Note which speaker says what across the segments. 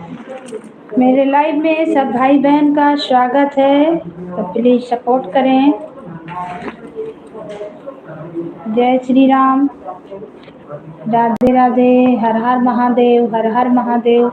Speaker 1: मेरे लाइव में सब भाई बहन का स्वागत है, तो प्लीज सपोर्ट करें। जय श्री राम, राधे राधे, हर हर महादेव, हर हर महादेव।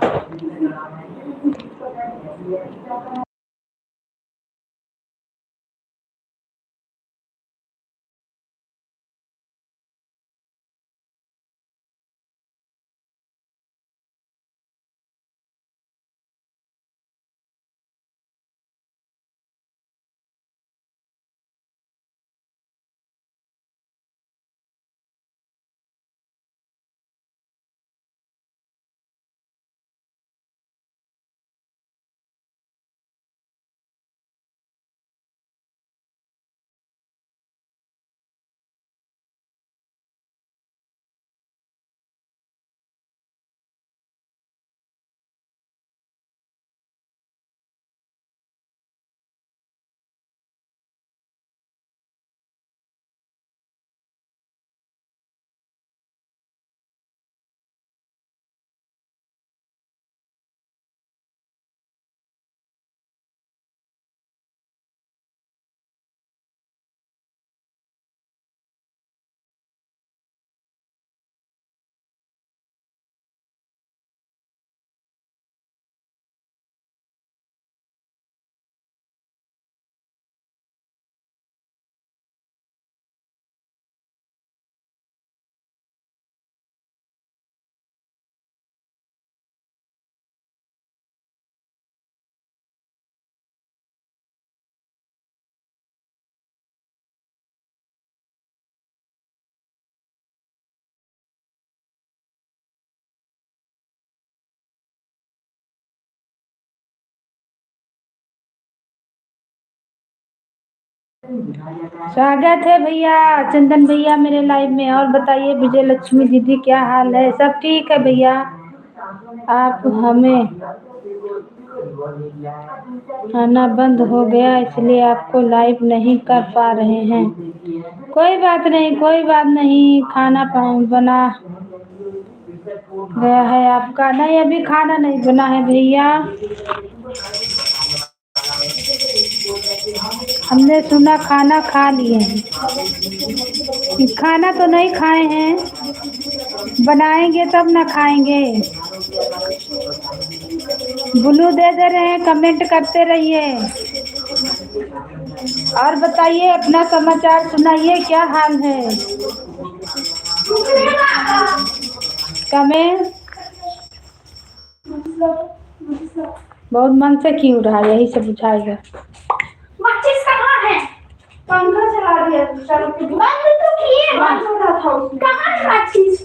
Speaker 1: स्वागत है भैया, चंदन भैया मेरे लाइव में। और बताइए विजय लक्ष्मी दीदी, क्या हाल है? सब ठीक है भैया। आप हमें आना बंद हो गया, इसलिए आपको लाइव नहीं कर पा रहे हैं। कोई बात नहीं, कोई बात नहीं। खाना बना गया है आपका? नहीं, अभी खाना नहीं बना है भैया। हमने सुना खाना खा लिए हैं। खाना तो नहीं खाए हैं, बनाएंगे तब ना खाएंगे। ब्लू दे रहे हैं, कमेंट करते रहिए। और बताइए, अपना समाचार सुनाइए, क्या हाल है? कमेंट बहुत मन से क्यों रहा, यही से बुझाएगा। माचिस कहाँ है? पंखा चला दिया, बंद तो किए, बंद हो रहा था उसमें। कहाँ है माचिस?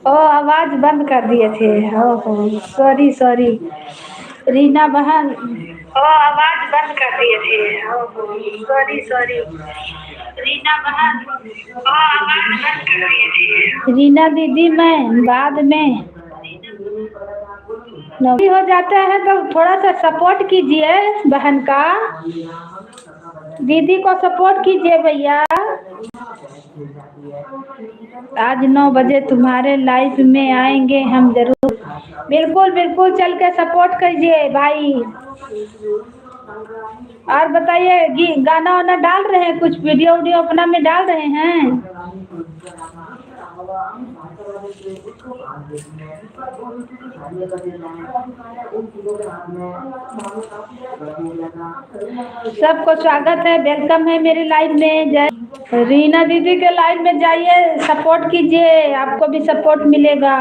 Speaker 1: ओ आवाज बंद कर दिए थे। ओहो, सॉरी सॉरी। रीना बहन, ओ आवाज बंद कर दिए थे। ओहो, सॉरी सॉरी। रीना बहन, ओ आवाज बंद कर दिए थे। रीना दीदी, मैं बाद में नौकरी हो जाता है तो थोड़ा सा सपोर्ट कीजिए बहन का। दीदी को सपोर्ट कीजिए भैया। आज 9 बजे तुम्हारे लाइफ में आएंगे हम जरूर। बिल्कुल बिल्कुल, चल के सपोर्ट कीजिए भाई। और बताइए, गाना वाना डाल रहे हैं, कुछ वीडियो वीडियो अपना में डाल रहे हैं? सबको स्वागत है, वेलकम है मेरे लाइव में। जय रीना दीदी के लाइव में जाइए, सपोर्ट कीजिए, आपको भी सपोर्ट मिलेगा।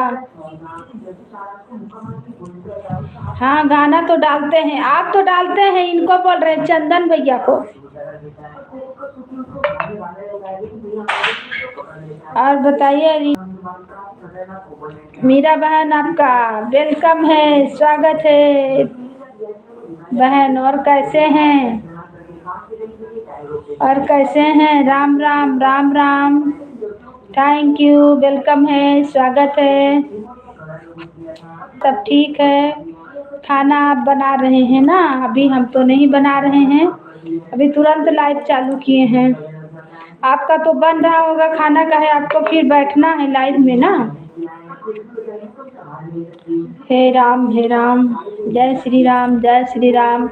Speaker 1: हाँ, गाना तो डालते हैं, आप तो डालते हैं। इनको बोल रहे हैं, चंदन भैया को। और बताइए मीरा बहन, आपका वेलकम है, स्वागत है बहन। और कैसे हैं? और कैसे हैं? Ram Ram Ram Ram. Thank you, welcome है, स्वागत है। सब ठीक है। खाना आप बना रहे हैं ना? अभी हम तो नहीं बना रहे हैं, अभी तुरंत लाइव चालू किए हैं। आपका तो बन रहा होगा खाना, का है आपको फिर बैठना है लाइव में ना। हे राम, जय श्री राम, जय श्री राम।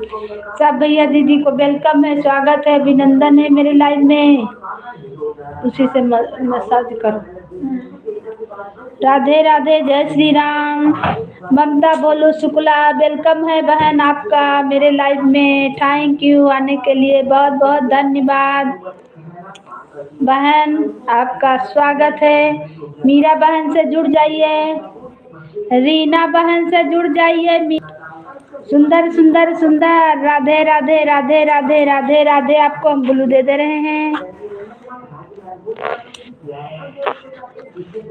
Speaker 1: सब भैया दीदी को वेलकम है, स्वागत है, अभिनंदन है मेरे लाइव में। उसी से मसाज करो। राधे राधे, जय श्री राम। ममता बोलो शुक्ला, वेलकम है बहन आपका मेरे लाइव में। थैंक यू, आने के लिए बहुत बहुत धन्यवाद बहन, आपका स्वागत है। मीरा बहन से जुड़ जाइए, रीना बहन से जुड़ जाइए। सुंदर सुंदर सुंदर, राधे राधे राधे राधे राधे राधे। आपको हम ब्लू दे दे रहे हैं।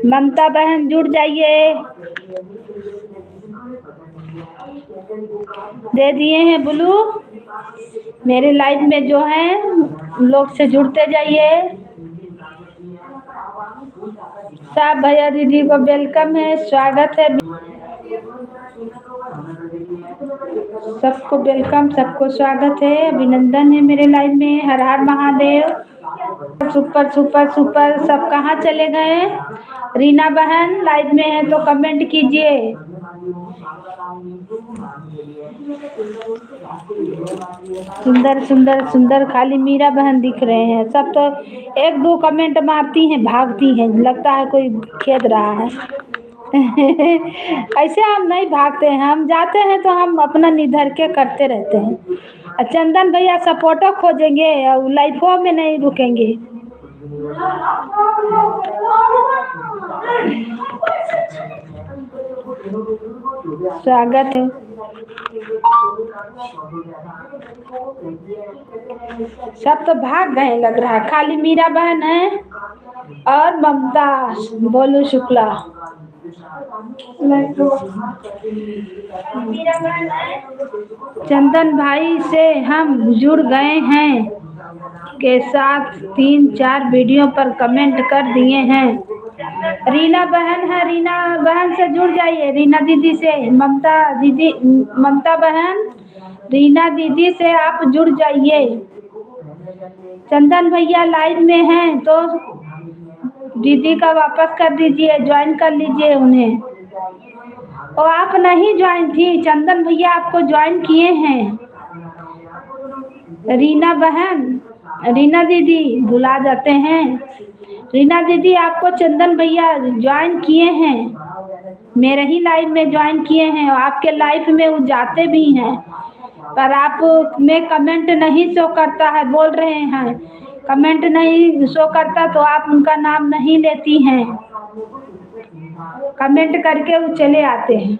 Speaker 1: ममता बहन जुड़ जाइए, दे दिए हैं ब्लू। मेरे लाइव में जो हैं लोग से जुड़ते जाइए। सब भैया दीदी को वेलकम है, स्वागत है। सबको वेलकम, सबको स्वागत है, अभिनंदन है मेरे लाइव में। हर हर महादेव। Super super super. सब कहाँ चले गए? रीना बहन लाइव में है तो कमेंट कीजिए। सुंदर सुंदर सुंदर, खाली मीरा बहन दिख रहे हैं। सब तो एक दो कमेंट मारती हैं, भागती हैं, लगता है कोई खेद रहा है। ऐसे हम नहीं भागते हैं, हम जाते हैं तो हम अपना निधर के करते रहते हैं। चंदन भैया सपोर्टर खोजेंगे और लाइफों में नहीं रुकेंगे। स्वागत है। सब तो भाग गए लग रहा है, खाली मीरा बहन है और ममता बोलू शुक्ला। चंदन भाई से हम जुड़ गए हैं के साथ 3-4 वीडियो पर कमेंट कर दिए हैं। रीना बहन है, रीना बहन से जुड़ जाइए। रीना दीदी से, ममता दीदी, ममता बहन रीना दीदी से आप जुड़ जाइए। चंदन भैया लाइव में हैं तो दीदी का वापस कर दीजिए, ज्वाइन कर लीजिए उन्हें। और आप नहीं ज्वाइन थी, चंदन भैया आपको ज्वाइन किए हैं। रीना बहन, रीना दीदी भुला जाते हैं। रीना दीदी आपको चंदन भैया ज्वाइन किए हैं, मेरे ही लाइव में ज्वाइन किए हैं। आपके लाइव में वो जाते भी हैं पर आप में कमेंट नहीं शो करता है, बोल रहे हैं कमेंट नहीं शो करता तो आप उनका नाम नहीं लेती हैं। कमेंट करके वो चले आते हैं।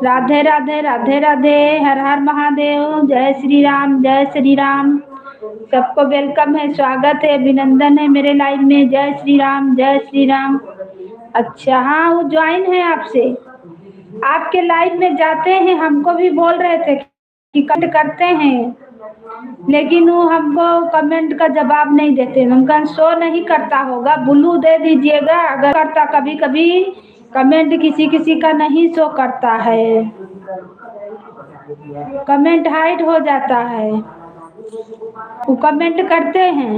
Speaker 1: राधे राधे राधे राधे, हर हर महादेव, जय श्री राम, जय श्री राम। सबको वेलकम है, स्वागत है, अभिनंदन है मेरे लाइव में। जय श्री राम, जय श्री राम। अच्छा, हाँ वो ज्वाइन है आपसे, आपके लाइव में जाते हैं, हमको भी बोल रहे थे कि कमेंट करते हैं, लेकिन वो हमको कमेंट का जवाब नहीं देते, उनका शो नहीं करता होगा। ब्लू दे दीजिएगा अगर करता, कभी कभी कमेंट किसी किसी का नहीं शो करता है, कमेंट हाइड हो जाता है। वो कमेंट करते हैं,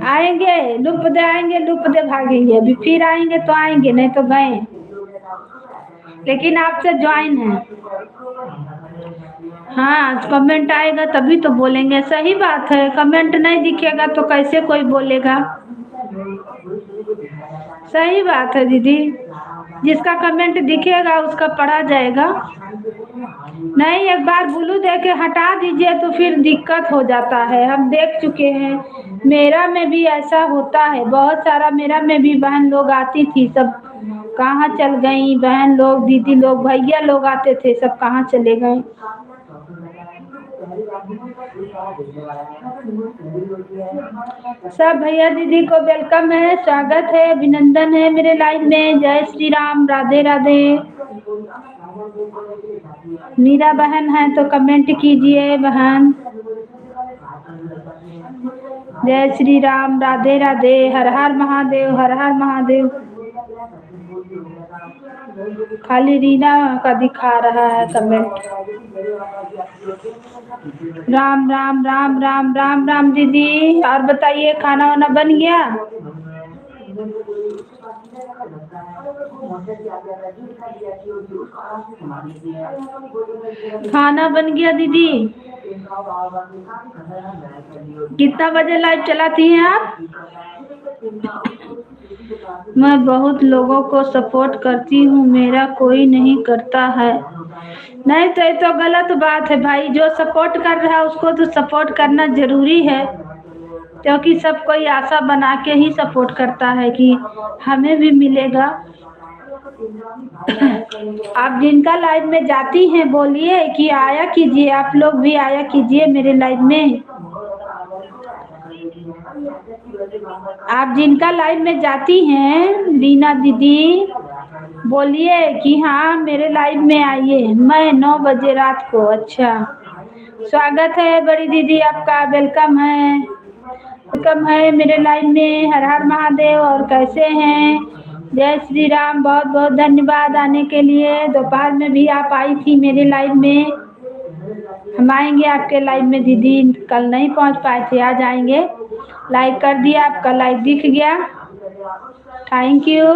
Speaker 1: आएंगे लुप दे, आएंगे लुप दे भागेंगे, अभी फिर आएंगे तो आएंगे, नहीं तो गए। लेकिन आपसे ज्वाइन है। हाँ, कमेंट आएगा तभी तो बोलेंगे, सही बात है। कमेंट नहीं दिखेगा तो कैसे कोई बोलेगा। सही बात है दीदी, जिसका कमेंट दिखेगा उसका पढ़ा जाएगा। नहीं, एक बार ब्लू दे के हटा दीजिए तो फिर दिक्कत हो जाता है, हम देख चुके हैं। मेरा में भी ऐसा होता है, बहुत सारा मेरा में भी बहन लोग आती थी, सब कहाँ चल गई, बहन लोग, दीदी लोग, भैया लोग आते थे, सब कहाँ चले गए। सब भैया दीदी को वेलकम है, स्वागत है, अभिनंदन है मेरे लाइव में। जय श्री राम, राधे राधे। मीरा बहन है तो कमेंट कीजिए बहन। जय श्री राम, राधे राधे, हर हर महादेव, हर हर महादेव। खाली रीना का दिखा रहा है कमेंट। राम राम राम राम राम राम दीदी, और बताइए खाना वाना बन गया? खाना बन गया दीदी। कितना बजे लाइव चलाती हैं आप? मैं बहुत लोगों को सपोर्ट करती हूँ, मेरा कोई नहीं करता है। नहीं तो ये तो गलत बात है भाई, जो सपोर्ट कर रहा है उसको तो सपोर्ट करना जरूरी है, क्योंकि सब कोई आशा बना के ही सपोर्ट करता है कि हमें भी मिलेगा। आप जिनका लाइव में जाती हैं बोलिए कि आया कीजिए, आप लोग भी आया कीजिए मेरे लाइव में। आप जिनका लाइव में जाती हैं, रीना दीदी, बोलिए कि हाँ मेरे लाइव में आइए, मैं 9 बजे रात को। अच्छा, स्वागत है बड़ी दीदी आपका, वेलकम है, वेलकम है मेरे लाइव में। हर हर महादेव, और कैसे हैं? जय श्री राम, बहुत बहुत धन्यवाद आने के लिए। दोपहर में भी आप आई थी मेरे लाइव में, हम आएंगे आपके लाइव में दीदी, कल नहीं पहुंच पाए थे, आज आएंगे। लाइक कर दिया, आपका लाइक दिख गया, थैंक यू।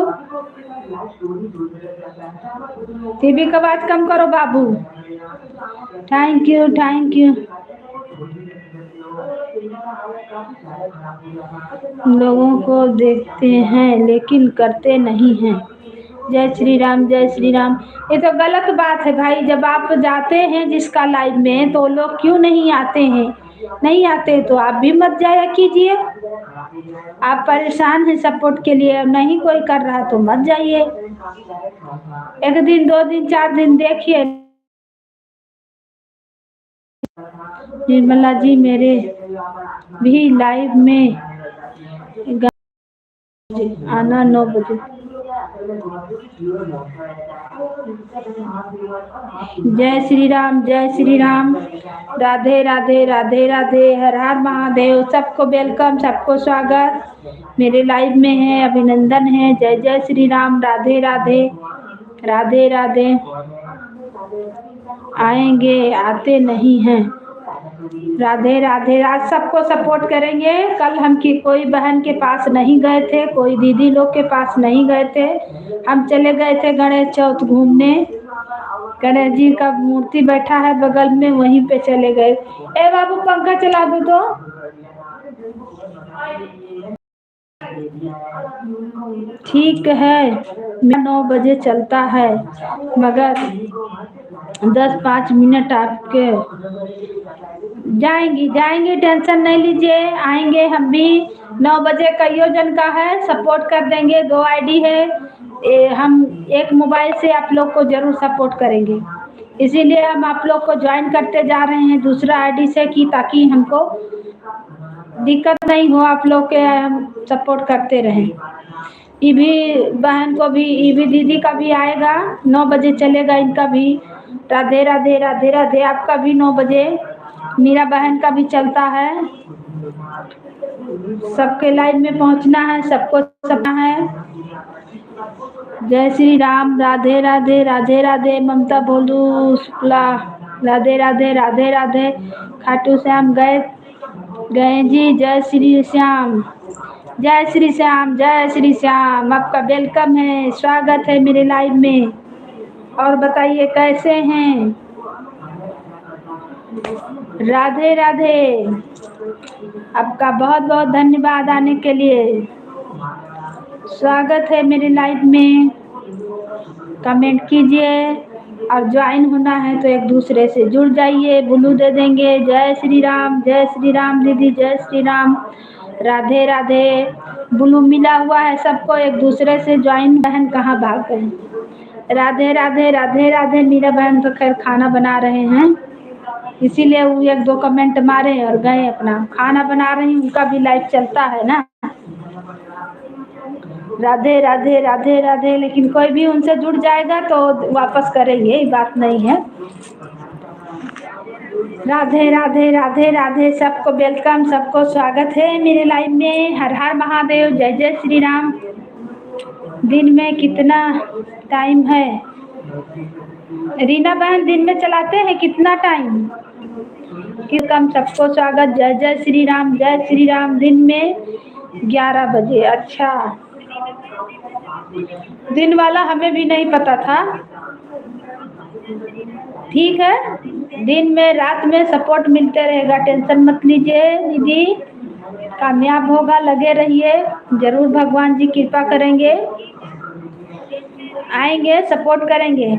Speaker 1: टीवी का आवाज कम करो बाबू, थैंक यू थैंक यू। लोगों को देखते हैं लेकिन करते नहीं हैं। जय श्री राम, जय श्री राम। ये तो गलत बात है भाई, जब आप जाते हैं जिसका लाइव में तो लोग क्यों नहीं आते हैं? नहीं आते तो आप भी मत जाया कीजिए। आप परेशान हैं सपोर्ट के लिए, नहीं कोई कर रहा तो मत जाइए। एक दिन, 2 दिन, 4 दिन देखिए। निर्मला जी, मेरे भी लाइव में आना 9 बजे। जय श्री राम, जय श्री राम, राधे राधे, राधे राधे, हर हर महादेव। सबको वेलकम, सबको स्वागत मेरे लाइव में है, अभिनंदन है। जय जय श्री राम, राधे राधे, राधे राधे। आएंगे, आते नहीं हैं। राधे राधे। आज सबको सपोर्ट करेंगे। कल हम की कोई बहन के पास नहीं गए थे, कोई दीदी लोग के पास नहीं गए थे, हम चले गए थे गणेश चौथ घूमने। गणेश जी का मूर्ति बैठा है बगल में, वहीं पे चले गए। ए बाबू पंखा चला दो तो। ठीक है, 9 बजे चलता है, मगर 10-5 मिनट आपके जाएंगी जाएंगी, टेंशन नहीं लीजिए, आएंगे हम भी। 9 बजे कईयों जन का है, सपोर्ट कर देंगे। 2 आईडी है, हम एक मोबाइल से आप लोग को जरूर सपोर्ट करेंगे। इसीलिए हम आप लोग को ज्वाइन करते जा रहे हैं दूसरा आईडी से, कि ताकि हमको दिक्कत नहीं हो, आप लोग के हम सपोर्ट करते रहें। ईवी बहन को भी, ईवी दीदी का भी आएगा, 9 बजे चलेगा इनका भी। राधे राधे राधे राधे। आपका भी 9 बजे, मीरा बहन का भी चलता है। सबके लाइन में पहुंचना है, सबको सबना है। जय श्री राम। राधे राधे राधे राधे। ममता बोलू शुक्ला, राधे राधे राधे राधे। खाटू श्याम गए गए जी। जय श्री श्याम, जय श्री श्याम, जय श्री श्याम। आपका वेलकम है, स्वागत है मेरे लाइव में। और बताइए कैसे हैं? राधे राधे। आपका बहुत बहुत धन्यवाद आने के लिए। स्वागत है मेरे लाइव में। कमेंट कीजिए और ज्वाइन होना है तो एक दूसरे से जुड़ जाइए। ब्लू दे देंगे। जय श्री राम, जय श्री राम दीदी, जय श्री राम। राधे राधे। ब्लू मिला हुआ है सबको, एक दूसरे से ज्वाइन। बहन कहाँ भाग गए? राधे राधे राधे राधे। मीरा बहन तो खैर खाना बना रहे हैं, इसीलिए वो 1-2 कमेंट मारे और गए अपना खाना बना रही। उनका भी लाइव चलता है ना। राधे राधे राधे राधे। लेकिन कोई भी उनसे जुड़ जाएगा तो वापस करेंगे, ये बात नहीं है। राधे राधे राधे राधे। सबको वेलकम, सबको स्वागत है मेरे लाइव में। हर हर महादेव, जय जय श्री राम। दिन में कितना टाइम है? रीना बहन दिन में चलाते हैं कितना टाइम? कम। सबको स्वागत। जय जय श्री राम, जय श्री राम। दिन में 11 बजे। अच्छा, दिन वाला हमें भी नहीं पता था। ठीक है, दिन में रात में सपोर्ट मिलते रहेगा, टेंशन मत लीजिए दीदी। कामयाब होगा, लगे रहिए, जरूर भगवान जी कृपा करेंगे, आएंगे, सपोर्ट करेंगे।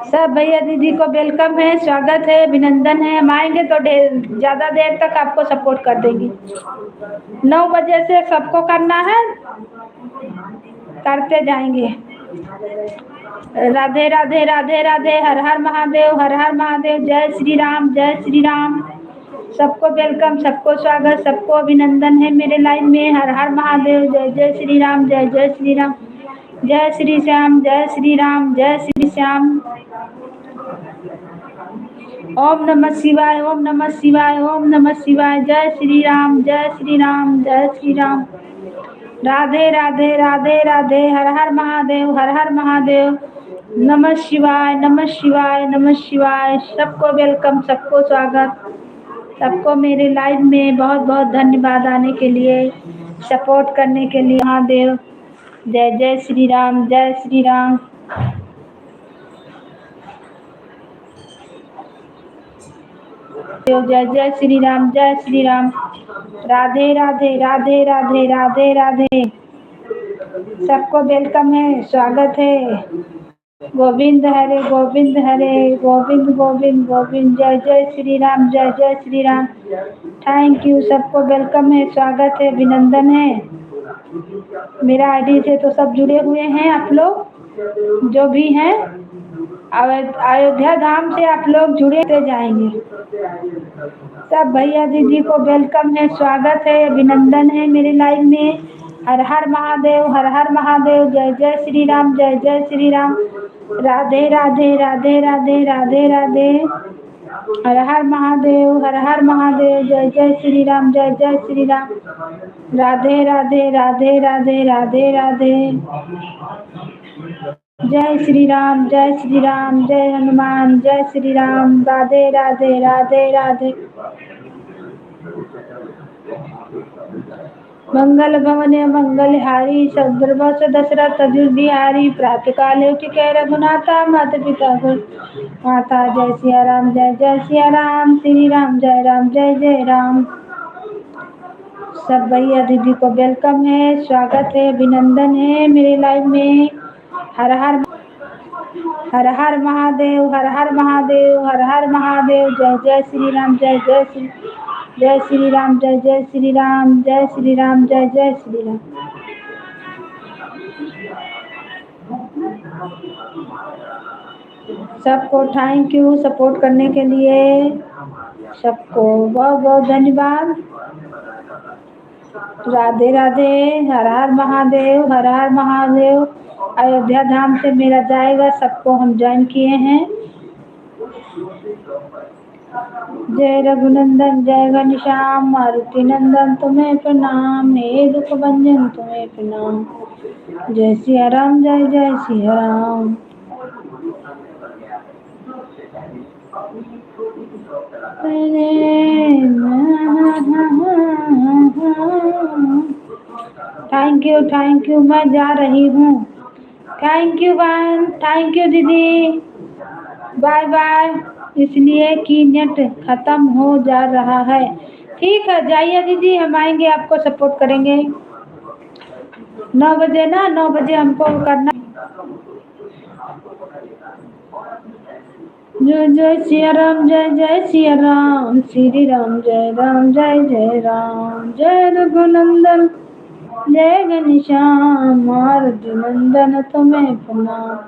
Speaker 1: सब भैया दीदी को वेलकम है, स्वागत है, अभिनंदन है। हम आएंगे तो ज़्यादा देर तक आपको सपोर्ट कर देंगे। 9 बजे से सबको करना है, करते जाएंगे। राधे राधे राधे राधे। हर हर महादेव, हर हर महादेव। जय श्री राम, जय श्री राम। सबको वेलकम, सबको स्वागत, सबको अभिनंदन है मेरे लाइव में। हर हर महादेव, जय जय श्री राम, जय जय श्री राम। जय श्री श्याम, जय श्री राम, जय श्री श्याम। ओम नमः शिवाय, ओम नमः शिवाय, ओम नमः शिवाय। जय श्री राम, जय श्री राम, जय श्री राम। राधे राधे राधे राधे। हर हर महादेव, हर हर महादेव। नमः शिवाय, नमः शिवाय, नमः शिवाय। सबको वेलकम, सबको स्वागत, सबको मेरे लाइव में बहुत बहुत धन्यवाद आने के लिए, सपोर्ट करने के लिए। महादेव, जय जय श्री राम, जय श्री राम। जय जय श्री राम, जय श्री राम। राधे राधे राधे राधे राधे राधे। सबको वेलकम है, स्वागत है। गोविंद हरे, गोविंद हरे, गोविंद गोविंद गोविंद। जय जय श्री राम, जय जय श्री राम। थैंक यू, सबको वेलकम है, स्वागत है, अभिनंदन है। मेरा आईडी से तो सब जुड़े हुए हैं आप लोग, जो भी हैं। अयोध्या धाम से आप लोग जुड़े जाएंगे। सब भैया दीदी को वेलकम है, स्वागत है, अभिनंदन है मेरे लाइव में। हर हर महादेव, हर हर महादेव। जय जय श्री राम, जय जय श्री राम। राधे राधे राधे राधे राधे राधे। हर हर महादेव, हर हर महादेव। जय जय श्री राम, जय जय श्री राम। राधे राधे राधे राधे राधे राधे। जय श्री राम, जय श्री राम, जय हनुमान, जय श्री राम। राधे राधे राधे राधे। मंगल भवने मंगलहारी, सर्वस दशरथ अजुर बिहारी। प्रातः काले उठिके रघुनाथा, माता पिता माता। जय सिया राम, जय जय सिया राम। श्री राम, जय राम, जय जय राम। सब भैया दीदी को वेलकम है, स्वागत है, अभिनंदन है मेरे लाइव में। हर हर हर हर महादेव, हर हर महादेव, हर हर महादेव। जय जय श्री राम, जय जय श्री, जय श्री राम, जय जय श्री राम, जय श्री राम, जय जय श्री राम। सबको थैंक यू सपोर्ट करने के लिए, सबको बहुत बहुत धन्यवाद। राधे राधे, हर हर महादेव, हर हर महादेव। अयोध्या धाम से मेरा जाएगा, सबको हम ज्वाइन किए हैं। जय रघुनंदन जय घनश्याम, मारुति नंदन तुम्हें प्रणाम, हे दुख भंजन तुम्हें प्रणाम। जय सिया राम जय जय सिया राम। थैंक यू, मैं जा रही हूँ। थैंक यू बहन, थैंक यू दीदी, बाय बाय। इसलिए कि नेट खत्म हो जा रहा है। ठीक है, जाइए दीदी, हम आएंगे, आपको सपोर्ट करेंगे 9 बजे ना, 9 बजे हमको करना। जय जय सिया राम जय जय सिया राम, श्री राम जय जय राम। जय रघुनंदन जय घनश्याम, मारुति नंदन तुम्हें प्रणाम,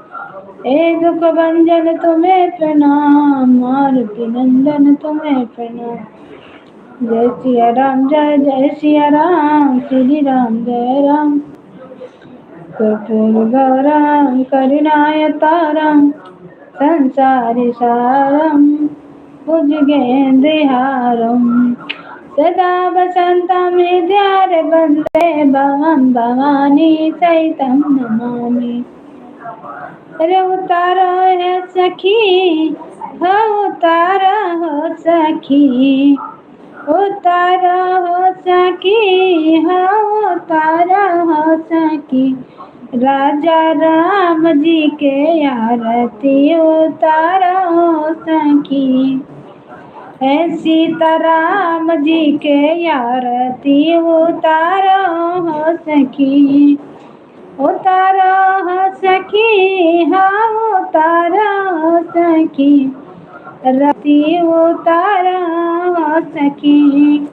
Speaker 1: हे दुख भंजन तुम्हें प्रणाम, मारुति नंदन तुम्हें प्रणाम। जय सिया राम जय सिया राम, श्री राम जय राम। कर्पूर गौरम करुणावतारम, संसारी सारम भुजगेन्द्रहारम, सदा वसंतम हृदय वंदे भवं भवानी सहितं नमामि। अरे उतारो है सखी, हो उतारो हो सखी, उतारो हो सखी, हो उतारो हो सखी। राजा राम जी के आरती उतारो हो सखी, है सीताराम जी के आरती उतारो हो सखी, उतारो हो सखी, हाँ उतारो हो सखी, आरती उतारो हो सखी।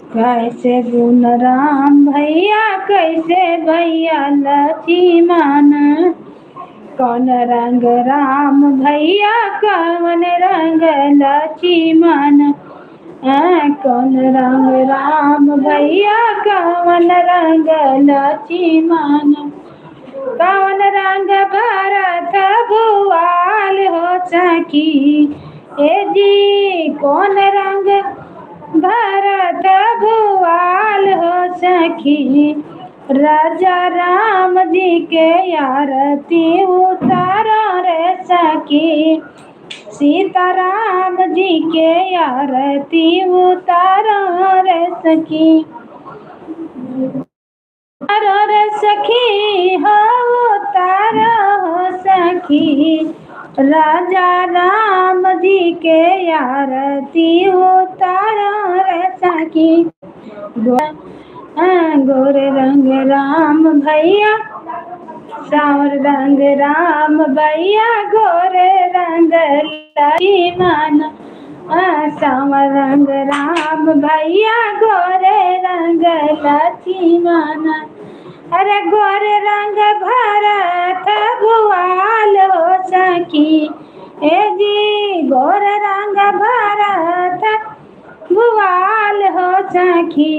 Speaker 1: कैसे गुण राम भैया, कैसे भैया लक्ष्मण, कौन रंग राम भैया, कौन रंग लक्ष्मण, कौन रंग राम भैया, कौन रंग लक्ष्मण, कौन रंग भरत भुआल हो सखी, ए जी कौन रंग भरत भुआल हो सखी। राजा राम जी के आरती उतारो रे सखी, सीताराम जी के आरती उतारो रे सखी, उतारो रे सखी, हो उतारो हो सखी। राजा राम जी के आरती उतारो रे सखी। गोरे रंग राम भैया, सावर रंग राम भैया, गोरे रंग लक्ष्मण, सावर रंग राम भैया, गोरे रंग लक्ष्मण। अरे गोरे रंग भरत भुआल हो सखी, ए जी गोरे रंग भरत भुआल हो सखी।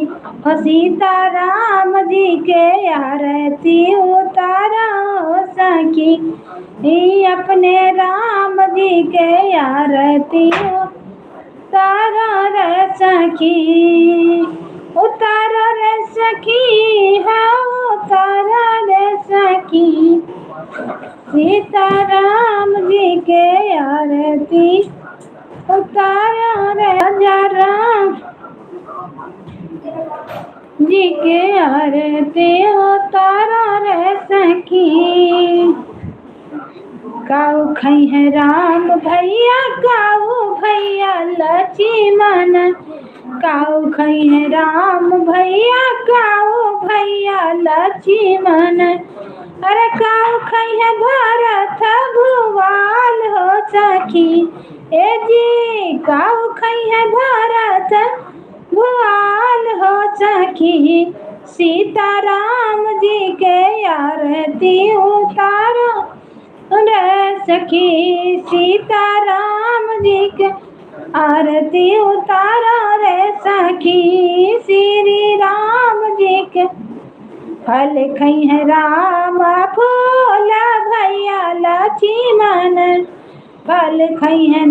Speaker 1: हो सीताराम जी के आरती उतारो हो सखी, अपने राम जी के आरती उतारो रे सखी, उतारो रे सखी, हाँ उतारो रे सखी। सीताराम जी के आरती उतारो रे, राजा राम जी के आरती उतारो रे सखी। काऊ खई है राम भैया, काऊ भैया लक्ष्मण, काऊ खई है राम भैया, काऊ भैया लक्ष्मण। अरे काऊ खई है भरत भुआल हो सखी, ए जी काऊ खई है भरत भुआल हो सखी। सीताराम जी के आरती उतारो रे सखी सीताराम जी के आरती उतारो रे सखी श्री राम जी के फल खई है राम फूल भैया लक्ष्मण फल खई है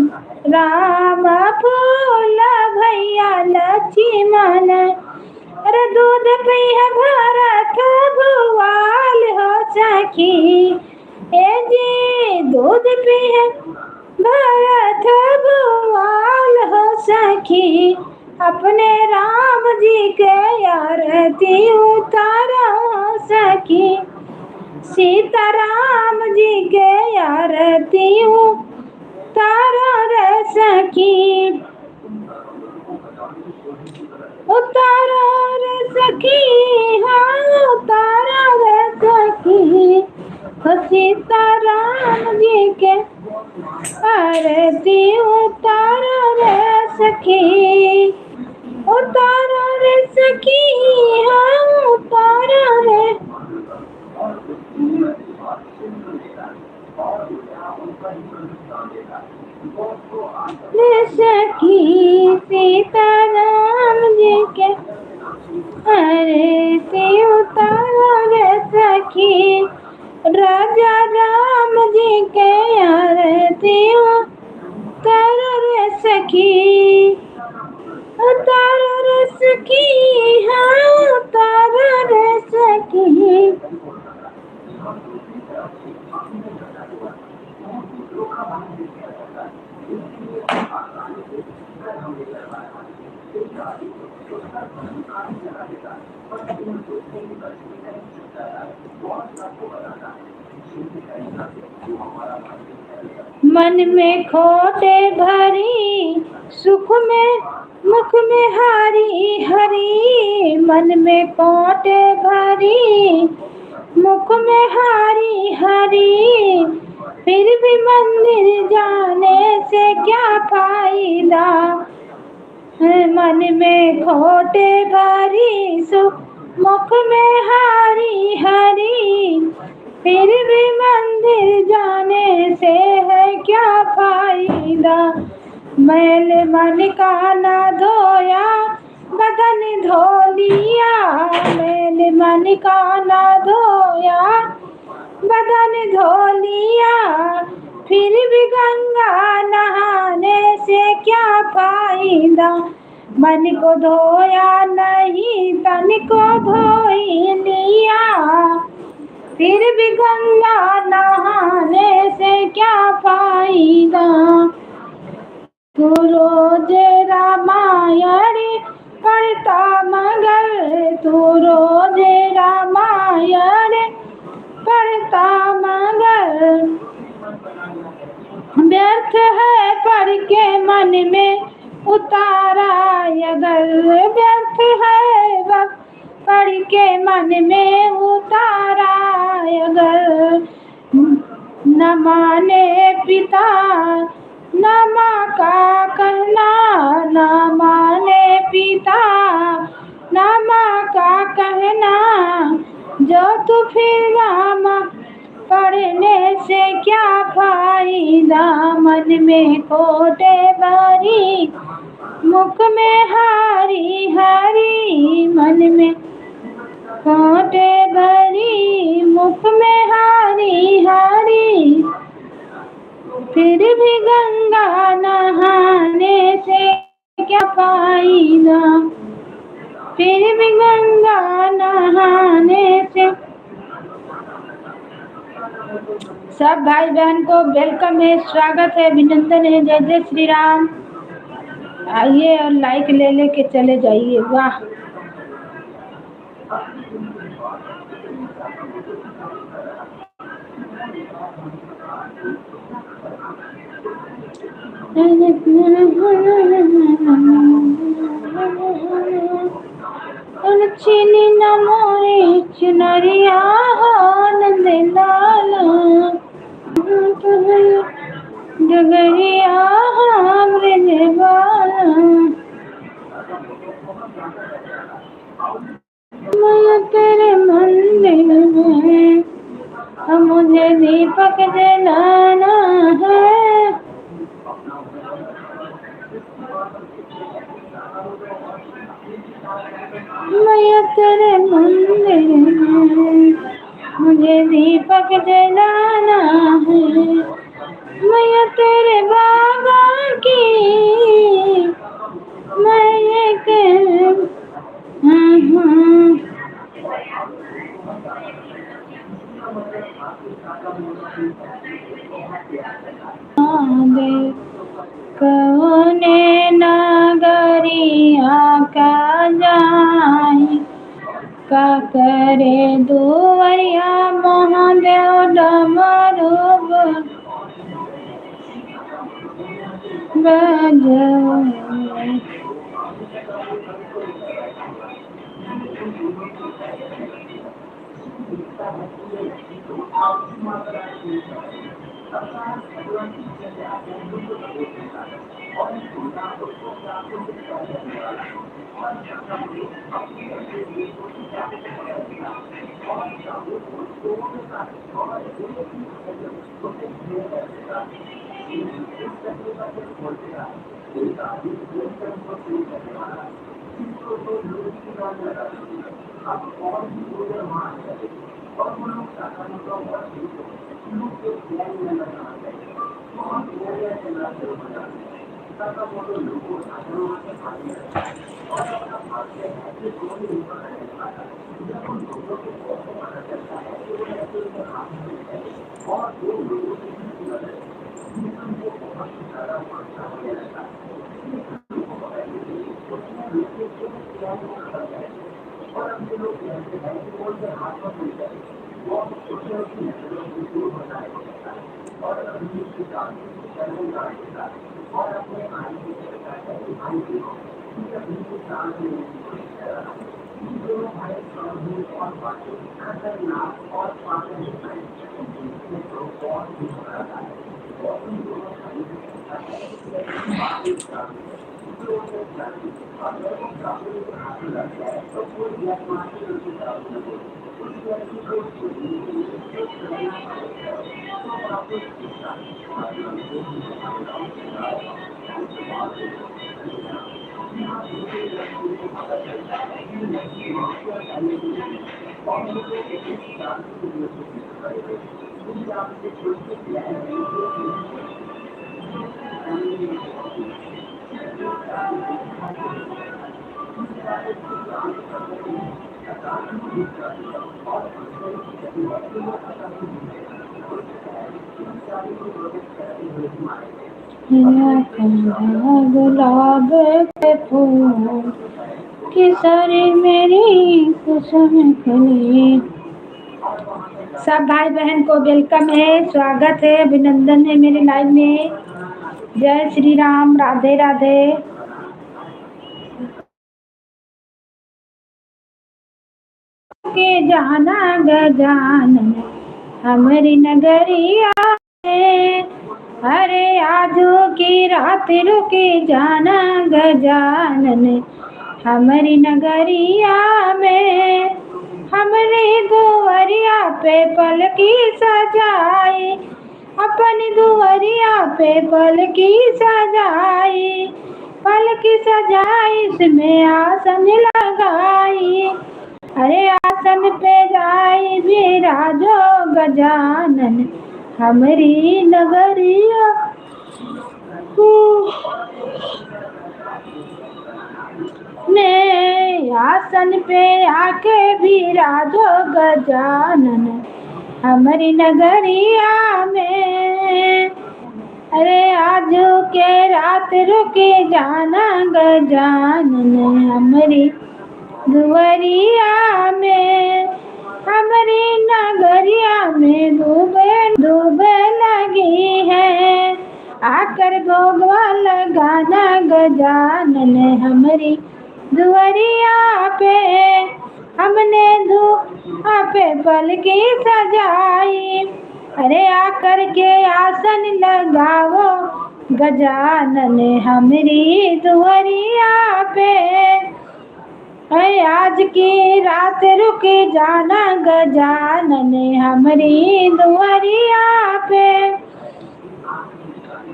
Speaker 1: राम फूल भैया लक्ष्मण अरे दूध पी है भरत भुआल हो सखी ए जी दूध पी है भरत भुआल हो सखी अपने राम जी के आरती उतारो सखी सीताराम जी के आरती उतारो रे सखी उतारो रे सखी हाँ उतारो रे सखी सीताराम जी के आरती उतारो रे सखी उतारो रे सखी हाँ उतारो रे सखी सीताराम जी के आरती उतारो रे सखी राजा राम जी के आरती उतारो रे सखी उतारो रे सखी हाँ उतारो रे सखी मन में खोटे भरी सुख में मुख में हारी हरी मन में खोटे भरी मुख में हारी हरी फिर भी मंदिर जाने से क्या फायदा मन में खोटे भरी सुख मुख में हारी हरी फिर भी मंदिर जाने से है क्या फायदा मैल मन का ना धोया बदन धो लिया मैल मन का ना धोया बदन धो लिया फिर भी गंगा नहाने से क्या फायदा मन को धोया नहीं तन को धो ही लिया फिर भी गंगा नहाने से क्या फायदा तू रोज रामायण पढ़ता मगर तू रोज रामायण पढ़ता मगर व्यर्थ है पढ़ के मन में उतारा अगर व्यर्थ है वक्त पढ़ के मन में उतारा अगर न माने पिता न माँ का कहना न माने पिता न माँ का कहना जो तू फिर राम पढ़ने से क्या फायदा मन में खोटे भरी मुख में हारी हरी मन में खोटे भरी मुख में हारी हरी फिर भी गंगा नहाने से क्या फायदा फिर भी गंगा नहाने से सब भाई बहन को वेलकम है स्वागत है अभिनंदन है जय जय श्री राम आइए और लाइक ले लेके चले जाइए वाह चीनी न मोरे चुनरिया नंद लाला डगरिया हमरे वाला मैं तेरे मंदिर में मुझे दीपक जलाना है, मैं तेरे मंदिर में, मुझे दीपक जलाना है, मैं तेरे बाबा की, मैं एक दे कौने नगरिया का जाई, का करे दुवरिया महादेव डमरू बजाए। गुलाब के फूल की सारी मेरी कुसुम खिली। सब भाई बहन को वेलकम है, स्वागत है, अभिनंदन है मेरे लाइव में। जय श्री राम, राधे राधे। के जाना गजानन हमारी नगरिया में, अरे आजू की रात रुके जाना गजानन हमारी नगरिया में। हमने दुवरिया पे पलकी सजाई, अपनी दुवरिया पे पलकी सजाई, पलकी सजाई इसमें आसन लगाई, अरे आसन पे जाई विराजो गजानन हमारी नगरिया। ने आसन पे आके विराजो गजानन हमारी नगरिया में, अरे आज के रात रुके जाना गजानन हमारी दुवरिया में। हमारी नगरिया में डूबे लगी है, आकर भोगवा लगाना गजानन हमारी दुवरिया पे। हमने धुआ पे पलकी सजाई, अरे आकर के आसन लगाओ गजानन हमारी दुवरिया पे। आज की रात रुक जाना गजानन हमारी दुआरिया पे।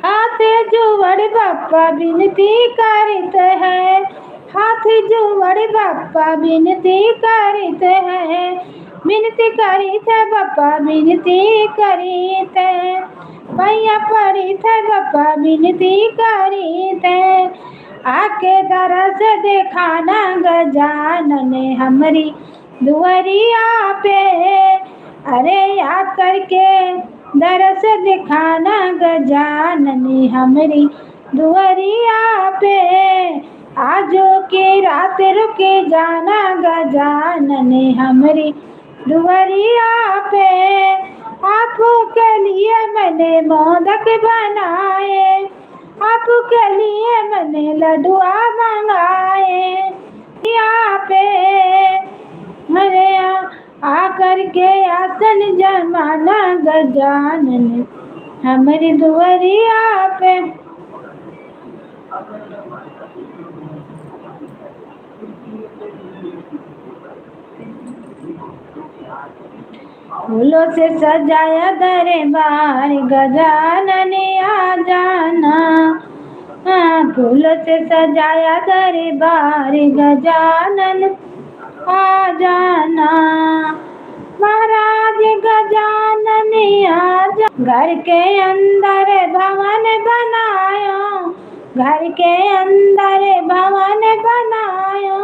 Speaker 1: हाथ जोड़ बापा विनती करते हैं, हाथ जोड़ बापा विनती करते हैं, विनती करीत बापा विनती करीत, भैया पड़ीत बापा विनती करीत। आके दरस दिखाना गजानन हमारी दुआरिया पे। अरे याद करके दरस दिखाना गजानन हमारी दुआरिया पे। आजो की रात रुके जाना गजानन हमारी दुआरिया पे। आपके लिए मैंने मोदक बनाए, आपके लिए मैंने लड्डुआ मंगाए। यहाँ पे अरे आकर के आसन जमाना गजानन हमारी दुआरिया पे। फूलों से सजाया दरबार गजानन आ जाना, फूलों से सजाया दरबार गजानन आ जाना। महाराज गजानन आ जा। घर के अंदर भवन बनायो, घर के अंदर भवन बनायो।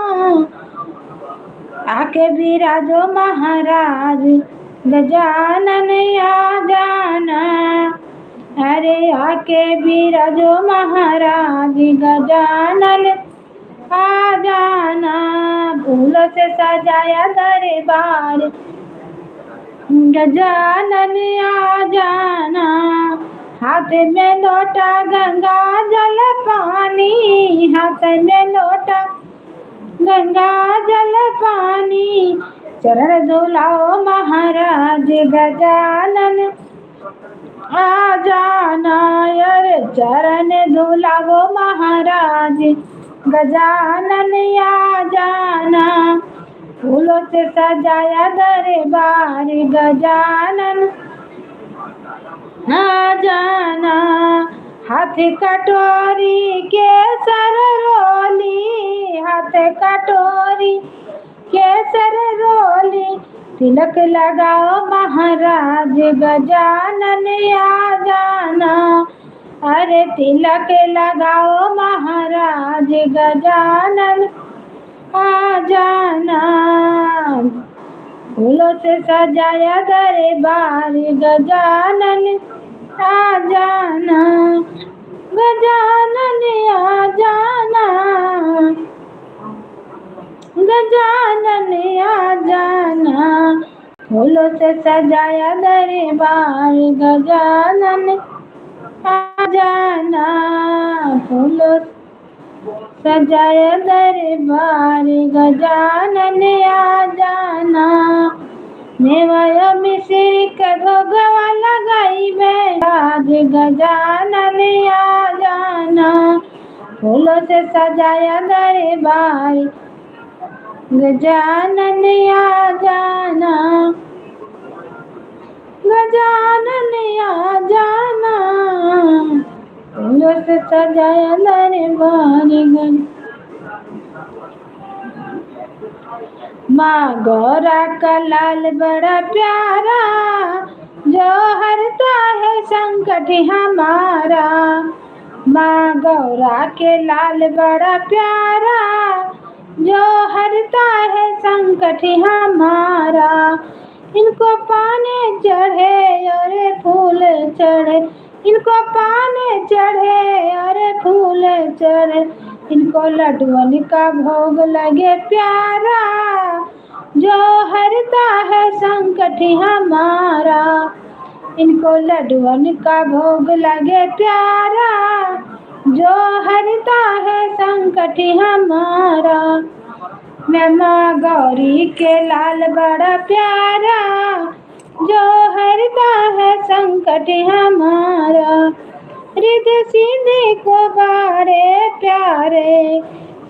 Speaker 1: आके विराजो महाराज गजानन आ जाना। अरे आके विराजो महाराज गजानन आ जाना। फूलों से सजाया दरबार गजानन आ जाना। हाथ में लोटा गंगा जल पानी, हाथ में लोटा गंगा जल पानी। चरण धुलाओ महाराज गजानन आ जाना। अरे चरण धुलाओ महाराज गजानन आ जाना। फूलों से सजाया दरबार गजानन आ जाना। हाथ कटोरी केसर रोली, हाथ कटोरी केसर रोली। तिलक लगाओ महाराज गजानन आ जाना। अरे तिलक लगाओ महाराज गजानन आ जाना। फूलों से सजाया दरबार गजानन आ जाना, गजानन आ जाना, गजानन आ जाना। फूलों से सजाया दरबार गजानन आ जाना। फूलों सजाया दरबार गजानन आ जाना। मेवा मिश्री के भोगवा लगाई में आज गजानन आ जाना। फूलों से सजाया दरबार गजानन आ जाना, गजानन आ जाना। फूलों से सजाया दरबार माँ गौरा का लाल बड़ा प्यारा, जो हरता है संकट हमारा। माँ गौरा के लाल बड़ा प्यारा, जो हरता है संकट हमारा। इनको पाने चढ़े और फूल चढ़े, इनको पाने चढ़े और फूल चढ़े। इनको लड्डुअन का भोग लगे प्यारा, जो हरता है संकट हमारा। इनको लड्डुअन का भोग लगे प्यारा, जो हरता है संकट हमारा। मैं माँ गौरी के लाल बड़ा प्यारा, जो हरता है संकट हमारा। रिद्धि सिद्धि को बारे प्यारे,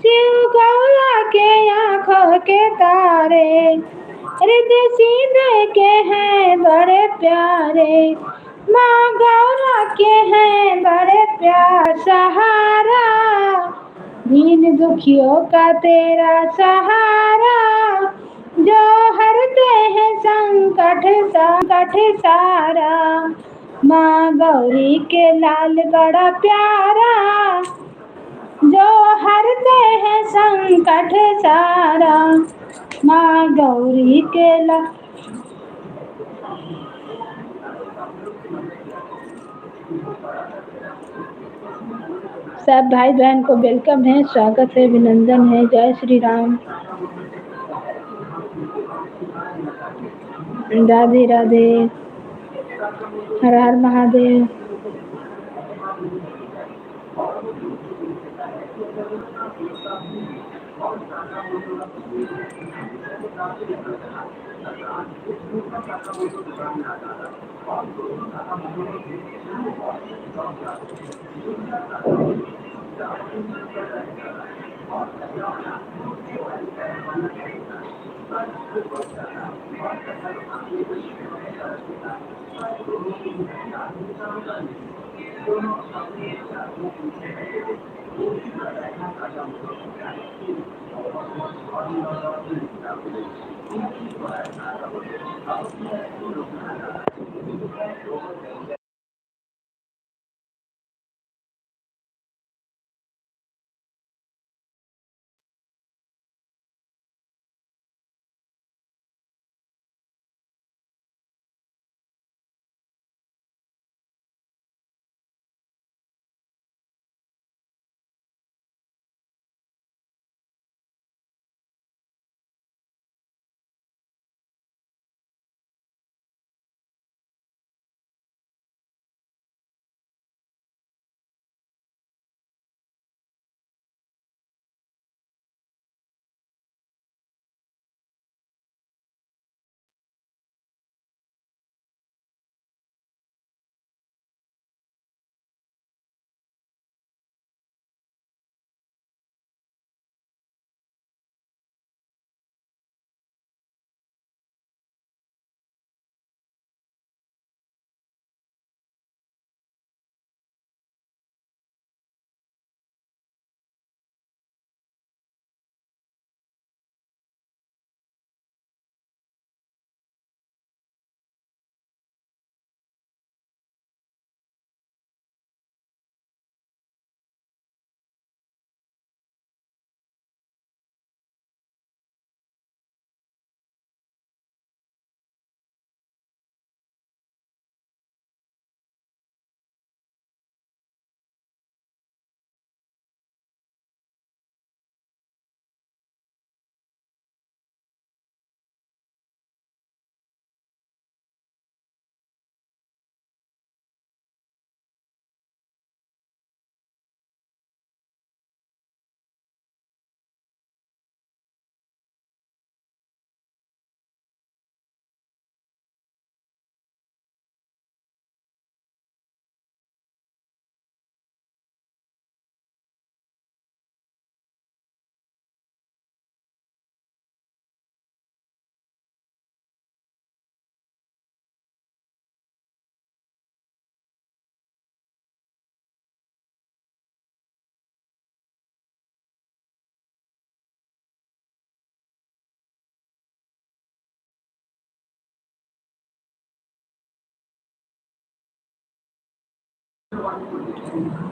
Speaker 1: शिव गौरा के आँखों के तारे, रिद्धि सीधे के हैं बड़े प्यारे, माँ गौरा के हैं बड़े प्यार सहारा, दीन दुखियों का तेरा सहारा, जो हरते हैं संकट सारा, माँ गौरी के लाल बड़ा प्यारा, जो हरते हैं संकट सारा, माँ गौरी के लाल। सब भाई बहन को वेलकम है, स्वागत है, अभिनंदन है। जय श्री राम, राधे राधे, हर हर महादेव।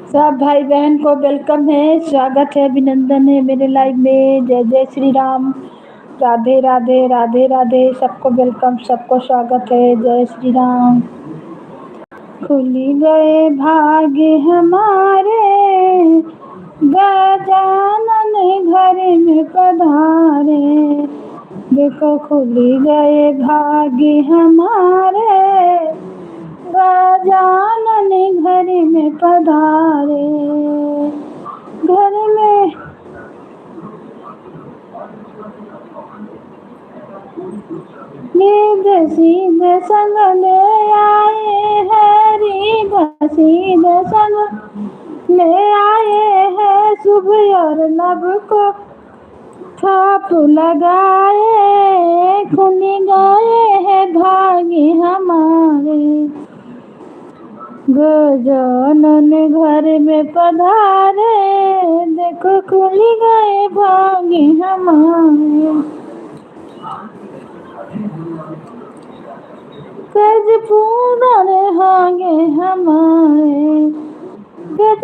Speaker 1: सब भाई बहन को वेलकम है, स्वागत है, अभिनंदन है मेरे लाइव में। जय जय श्री राम, राधे राधे, राधे राधे, सबको वेलकम, सबको स्वागत है। जय श्री राम। खुली गए भाग्य हमारे, गजानन घर में पधारे, देखो खुली गए भाग्य हमारे, गजानन घर में पधारे। घर में रिद्ध सिद्ध संग ले आए हैं, रिद्ध सिद्ध संग ले आए हैं, शुभ और लभ को थाप लगाए खुल गए हैं भाग्य हमारे। गजानन घर में पधारे देखो खुल गए भाग्य हमारे। गज पूर्ण होंगे हमारे। गज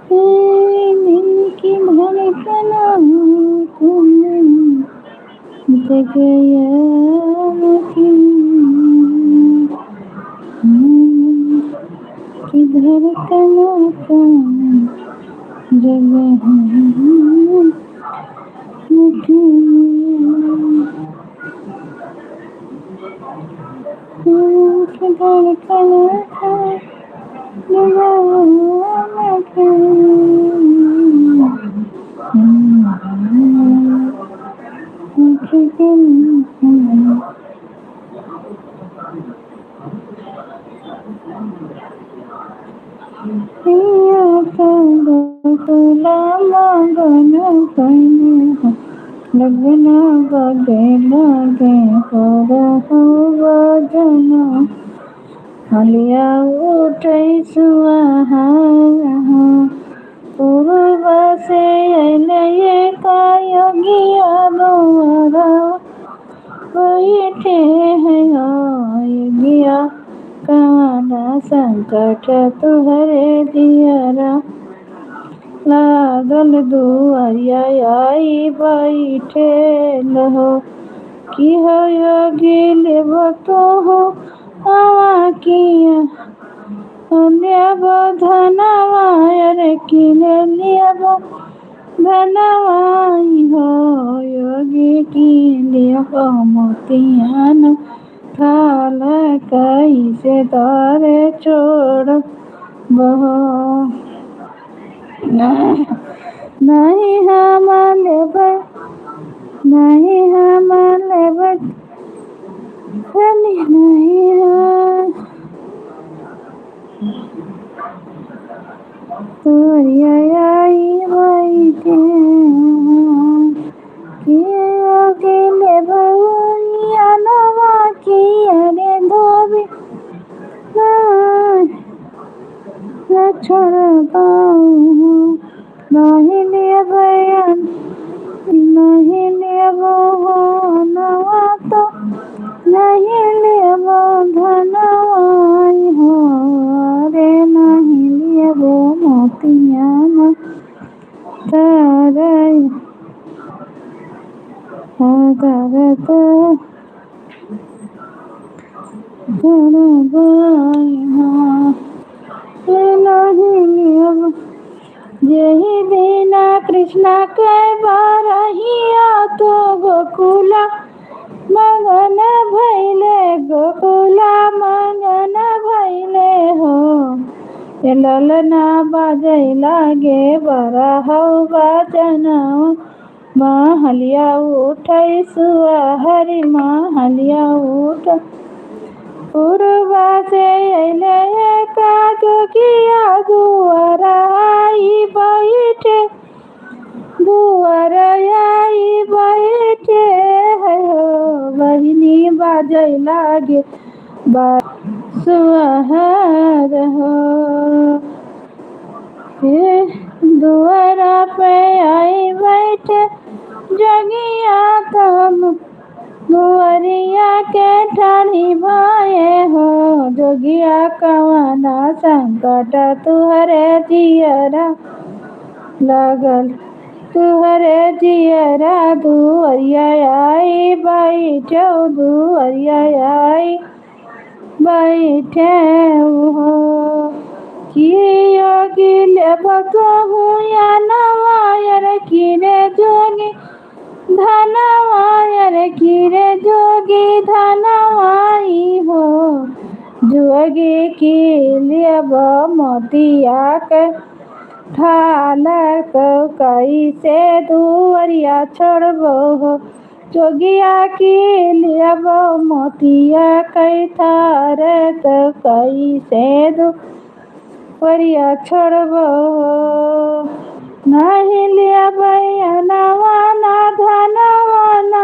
Speaker 1: दिल की धड़कनों तुम जगया की धड़कनों तुम जगया की धड़कनों लगना बगे लगे जना हलिया उठै सुहा पूर्व से अइले कायोगिया द्वारा बैठे हैं योगिया काना संकट तुहरे दियरा। लागल दुआरिया आई बैठे लहो की हो योगी लेब तो हो आवा किया लेब धनवायर की लेब धनवाई हो योगी की लेब मोतियान थाल कैसे तारे छोड़ बहो नहीं हम लेब नहीं हम लेब नहीं तुरिया आई बैठे कि लेब नवा की अरे धोबी छोड़ पाऊँ नहीं लेब नहीं लेब नवा तो नहीं लेब धनवाई हो रे नहीं लेब मोतियान तारे तारे तो नहीं लेब यही बिना कृष्णा के बारहिया तो गोकुला मगन भैले गोकुला मगन भैले हो ये ललना बाजै लागे बरा हौ बाजना महलिया उठै सुआ हरि महलिया उठ पूर्वा से अइले काजोगिया दुआरा आई बैठे दुआरा आई बैठे है हो बहिनी बाजै लागे सुहार हो दुआरा पे आई बैठे जगिया तम दुआरिया के ठानी भाए हो जोगिया कवाना संकट तुहरे जियरा लागल तुहरे जियरा दुआरिया आई बैठो दुआरिया आई बैठे हो कि योगी लेब कहूँ या नवायर किरे जोगी धनवायर किरे जोगी धनवाई हो जोगी की लेब मोतिया के थाल कैसे दुआरिया छोड़बो हो जोगिया की लियब मोतिया कई थार तो कई से दो परिया छोड़ब नहीं लिया भैया नवाना धनवाना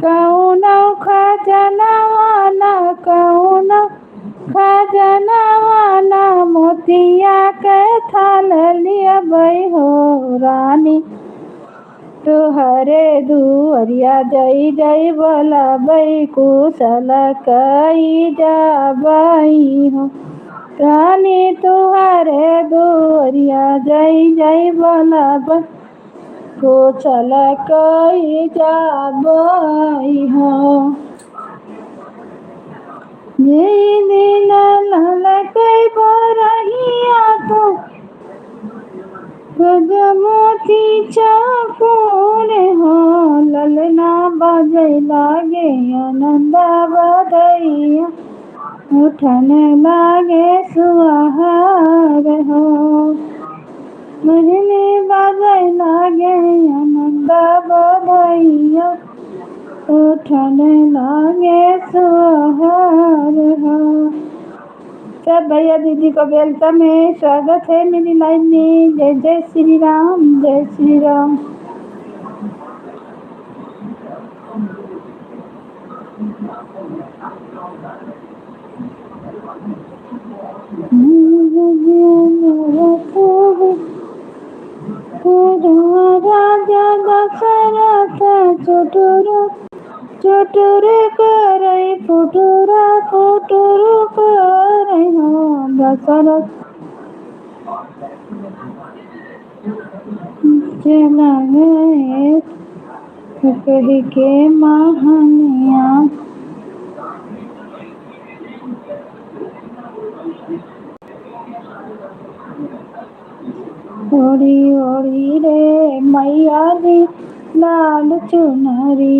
Speaker 1: कौनो खजनवाना कौनो खजनवाना मोतिया के थाल लिया भई हो रानी तुहरे दुअरिया जई जई बोला बई कुशल कई जाबई हो रानी तुहरे दुअरिया जई जई बोला बई कुशल कई जाबई हो यही दिन ललकई बरहिया तो गजमोती चाकोर हो ललना बजै लागे आनंद बधैया उठन लागे सुहार हो मुरली बजै लागे आनंद बधैया उठन लागे सुहार हो। सब भैया दीदी को वेलकम है, स्वागत है मेरी लाइफ में। जय जय श्री राम, जय श्री राम। राजा दशरथ चुटुर चुटुर करई फुटुरा फुटुर करई हो दशरथ चला गए कही के महानिया ओढ़ी ओढ़ी रे मैया दी लाल चुनरी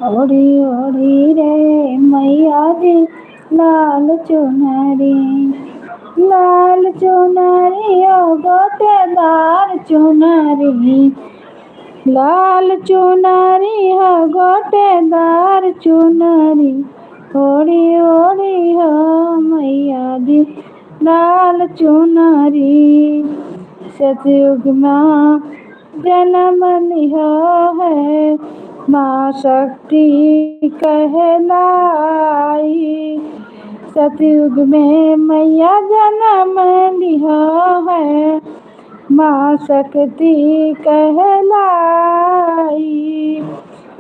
Speaker 1: ओढ़ी ओढ़ी रे मैया दी लाल चुनरी लाल चुनरी ओ गोटेदार चुनरी लाल चुनरी हो गोटेदार चुनरी ओढ़ी ओढ़ी हो मैया दी लाल चुनरी सतयुग माँ जन्म लिया है माँ शक्ति कहलाई सतयुग में मैया जन्म लिया है माँ शक्ति कहलाई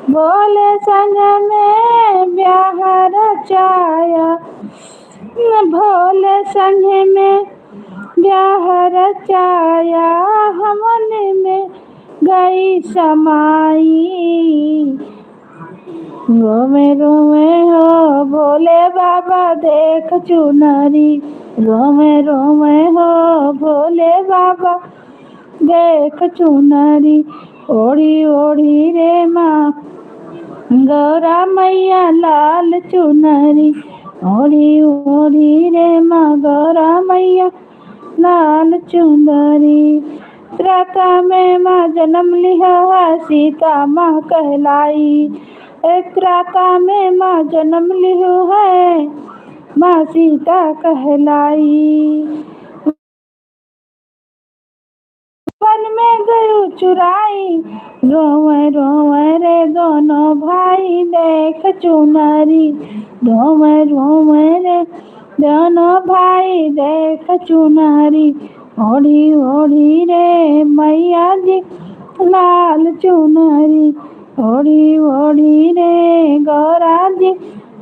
Speaker 1: बोले संग में ब्याह रचाया भोले संग में ब्याह रचाया हमन में गई समाई रोमे रोमे हो भोले बाबा देख चुनरी रोमे रोमे हो भोले बाबा देख चुनरी ओढ़ी ओढ़ी रे माँ गौरा मैया लाल चुनरी ओढ़ी ओढ़ी रे माँ गौरा मैया लाल चुंदरी त्रता में माँ जन्म लिया है सीता माँ कहलाई त्रता में माँ जन्म लिया है माँ सीता कहलाई वन में गयु चुराई रोवे रोवे रे दोनों भाई देख चुनरी रोवे रोवे रे दोनों भाई देख चुनरी ओढ़ी ओढ़ी रे मैया जी लाल चुनरी ओढ़ी ओढ़ी रे गौरा जी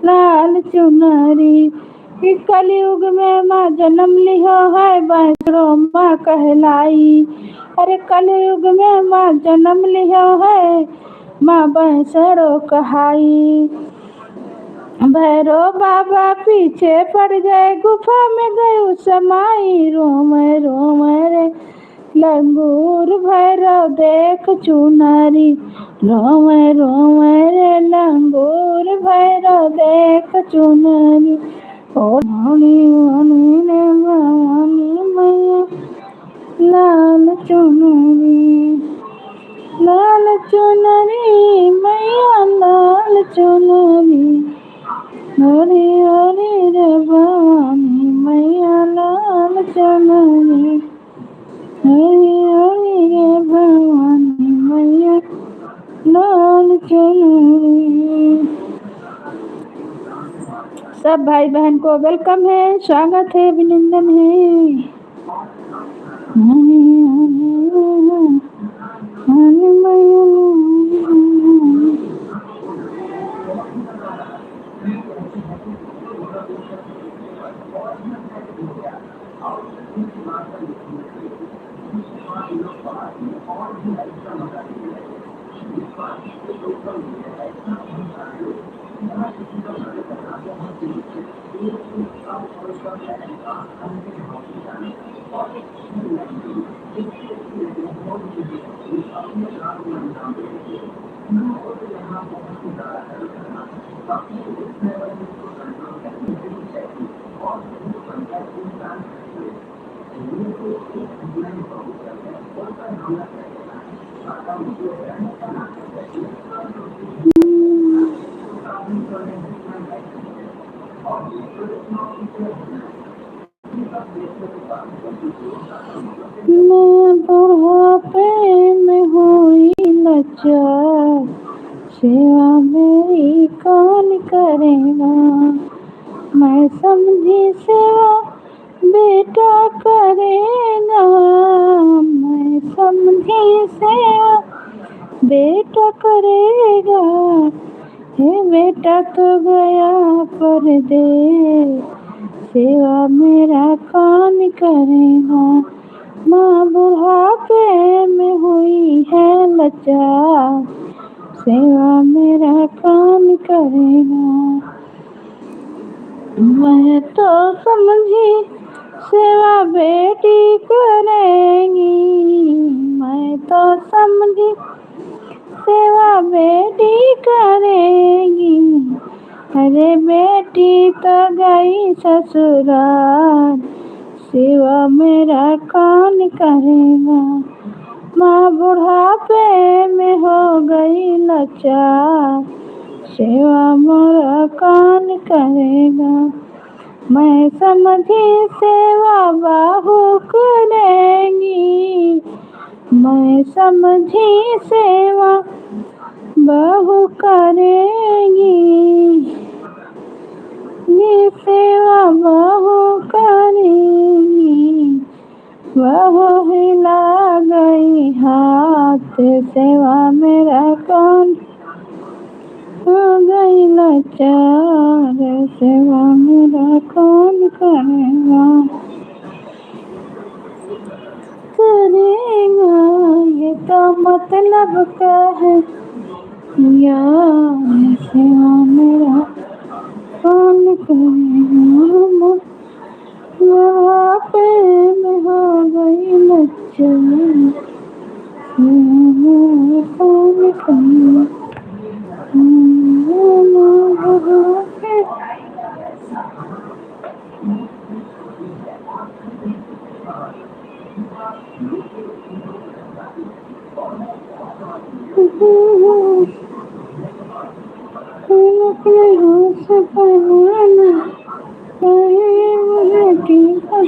Speaker 1: लाल चुनरी कलयुग में माँ जन्म लिया है बैसरो माँ कहलाई अरे कलयुग में माँ जन्म लिया है माँ बैसरो कहाई भैरव बाबा पीछे पड़ गए गुफा में गए समाई रोम रोम रे लंगूर भैरव देख चुनरी रोम रोम रे लंगूर भैरव देख चुनरी ओढ़ी ओढ़ी रे भवानी मैया लाल चुनरी मैया सब भाई बहन को वेलकम है, स्वागत है, अभिनंदन है। मैं बुढ़ापे में हुई लाचार, सेवा मेरी कौन करेगा। मैं समझी सेवा बेटा करेगा, मैं समझी सेवा बेटा करेगा। हे बेटा तो गया परदेस, सेवा मेरा कौन करेगा। माँ बुढ़ापे में हुई है लाचार, सेवा मेरा कौन करेगा। मैं तो समझी सेवा बेटी करेगी, मैं तो समझी सेवा बेटी करेगी। अरे बेटी तो गई ससुराल, सेवा मेरा कौन करेगा। माँ बुढ़ापे में हो गई लाचार, सेवा मेरा कौन करेगा। मैं समझी सेवा बहू करेगी, मैं समझी सेवा बहू करेगी। ये सेवा बहू करेगी, बहू हिला गई हाथ, सेवा मेरा कौन हो गई लाचार, सेवा मेरा कौन करेगा। करेगा ये तो मतलब का है यार, सेवा मेरा कौन करेगा। बुढ़ापे में हो गई लाचार, सेवा मेरा कौन करेगा। अपने हाथ से पहनाना चाहे मुझे टीका।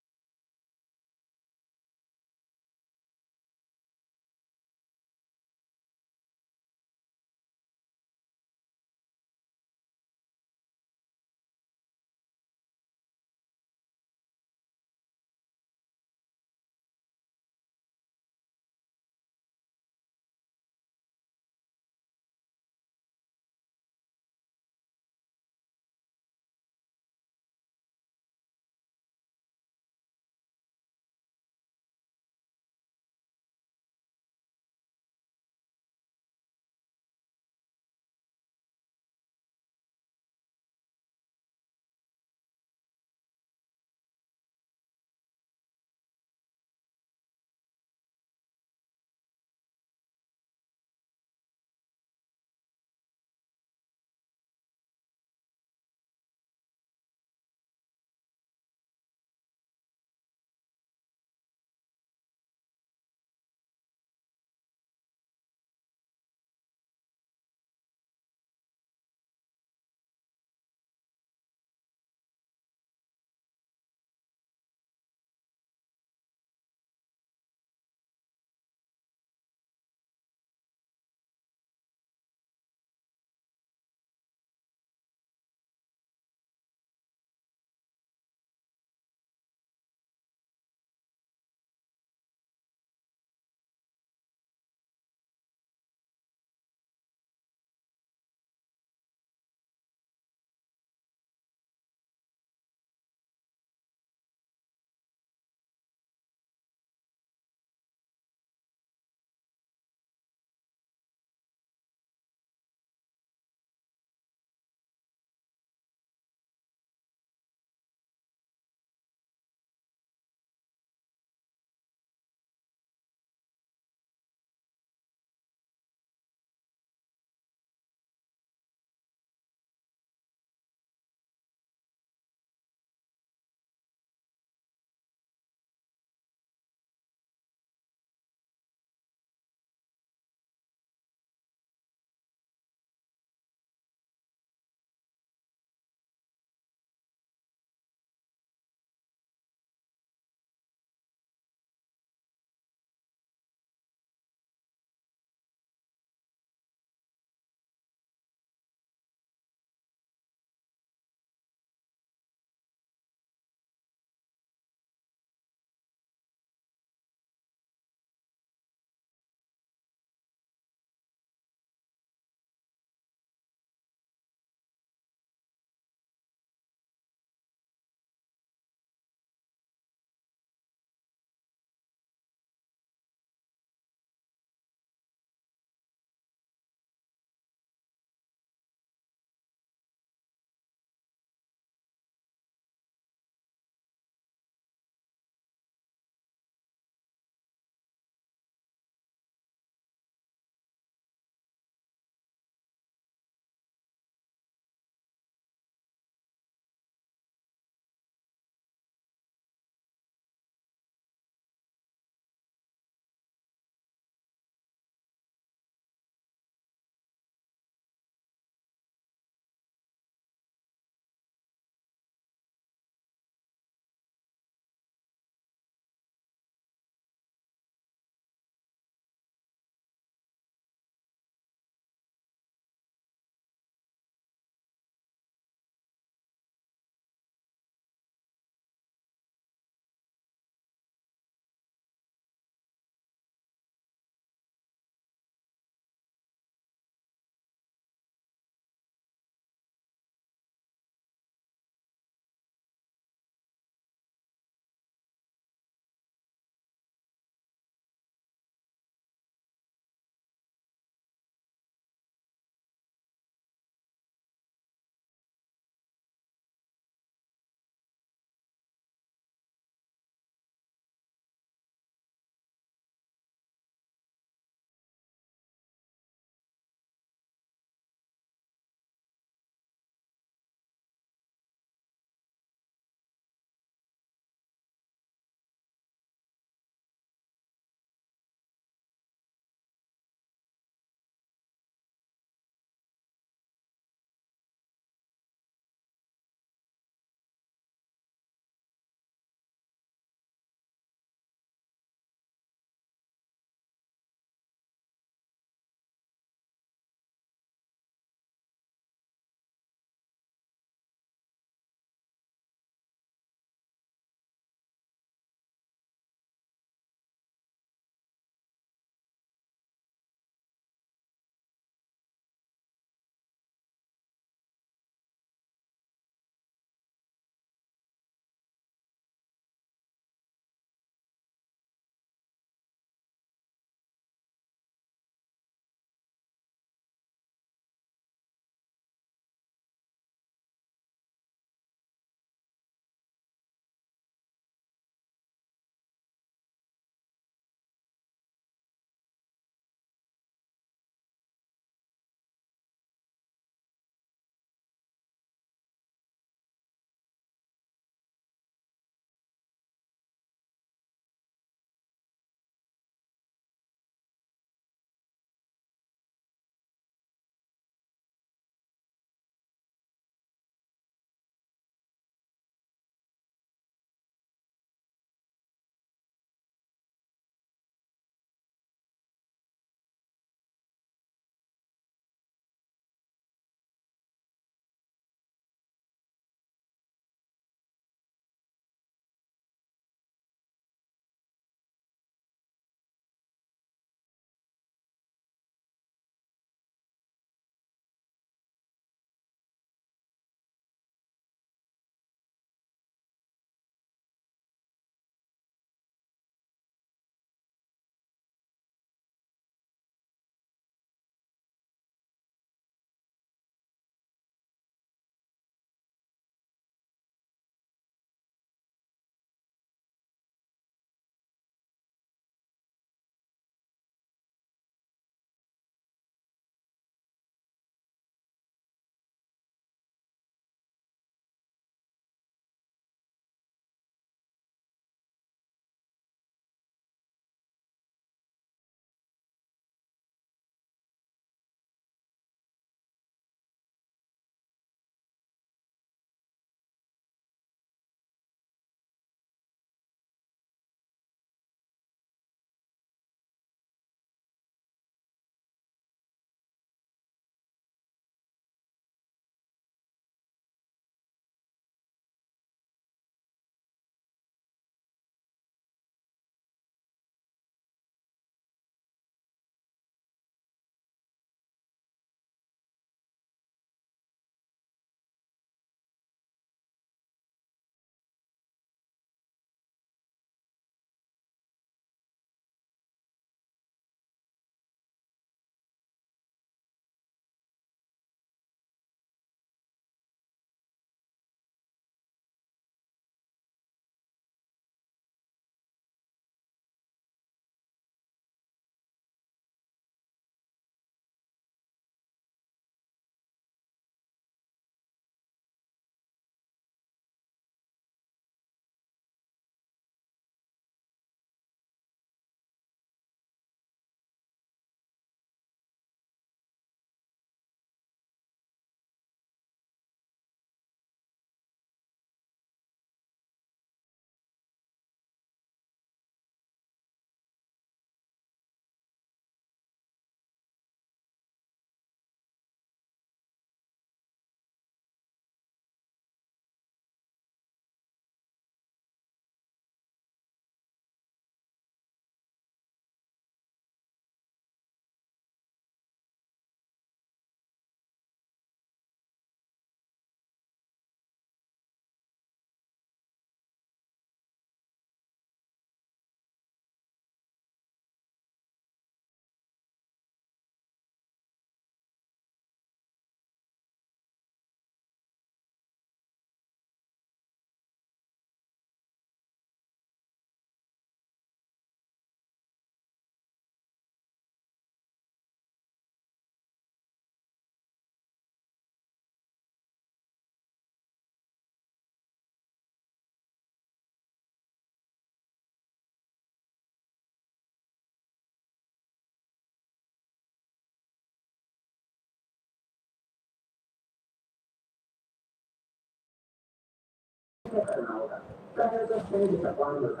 Speaker 2: करना होगा, कहने तो सही डिसअपॉइंट होता है।